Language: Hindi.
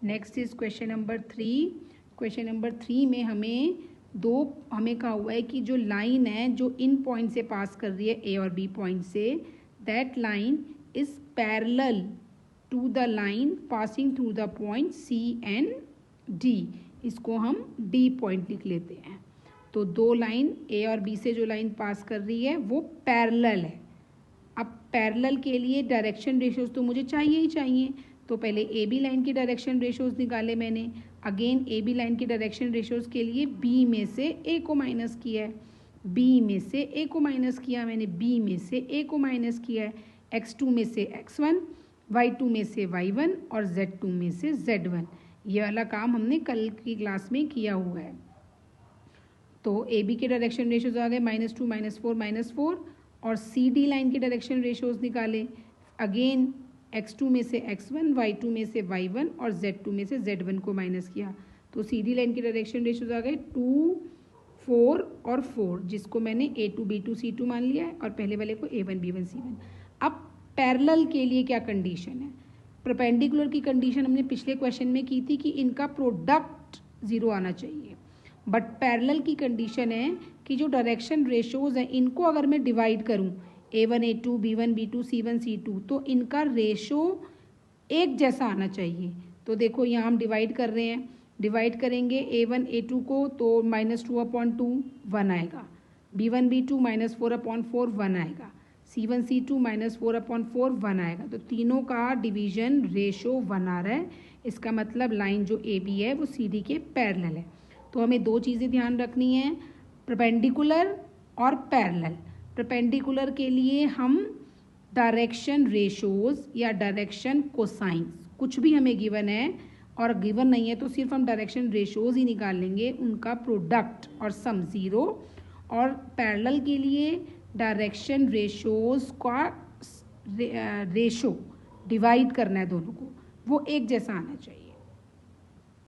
Next is question number 3। Question number 3 में हमें कहा हुआ है कि जो लाइन है जो इन पॉइंट से पास कर रही है ए और बी पॉइंट से, that line is parallel to the line passing through the point C and D. इसको हम डी पॉइंट लिख लेते हैं। तो दो लाइन ए और बी से जो लाइन पास कर रही है वो पैरेलल है। अब पैरेलल के लिए डायरेक्शन रेशियोज तो मुझे चाहिए ही चाहिए, तो पहले ए बी लाइन की डायरेक्शन रेशियोज निकाले मैंने। अगेन ए बी लाइन की डायरेक्शन रेशियोज के लिए बी में से ए को माइनस किया है, बी में से ए को माइनस किया मैंने, बी में से ए को माइनस किया है, x2 में से x1, y2 में से y1 और z2 में से z1। ये वाला काम हमने कल की क्लास में किया हुआ है। तो ए बी के डायरेक्शन रेशियोज आ गए -2 -4 -4 और सी डी लाइन के डायरेक्शन रेशियोज निकाले। अगेन x2 में से x1, y2 में से y1 और z2 में से z1 को माइनस किया। तो सी डी लाइन के डायरेक्शन रेशियोज आ गए 2, 4 और 4, जिसको मैंने a2 b2 c2 मान लिया है और पहले वाले को a1 b1 c1। अब पैरेलल के लिए क्या कंडीशन है? परपेंडिकुलर की कंडीशन हमने पिछले क्वेश्चन में की थी कि इनका प्रोडक्ट 0 आना चाहिए, बट पैरेलल की कंडीशन है कि जो डायरेक्शन रेशियोज हैं इनको अगर मैं डिवाइड करूं a1 a2 b1 b2 c1 c2 तो इनका रेशो एक जैसा आना चाहिए। तो देखो यहाँ हम डिवाइड कर रहे हैं, डिवाइड करेंगे a1 a2 को तो -2/2 1 आएगा, b1 b2 -4/4 1 आएगा, c1 c2 -4/4 1 आएगा। तो तीनों का डिवीजन रेशो 1 आ रहा है। इसका मतलब लाइन जो ए बी है वो सी डी के पैरेलल है। तो हमें दो चीज़ें ध्यान रखनी है, परपेंडिकुलर और पैरेलल। परपेंडिकुलर के लिए हम डायरेक्शन रेशोज या डायरेक्शन कोसाइंस कुछ भी हमें गिवन है, और गिवन नहीं है तो सिर्फ हम डायरेक्शन रेशोज ही निकाल लेंगे, उनका प्रोडक्ट और सम 0। और पैरेलल के लिए डायरेक्शन रेशोज का रेशो डिवाइड करना है दोनों को, वो एक जैसा आना चाहिए।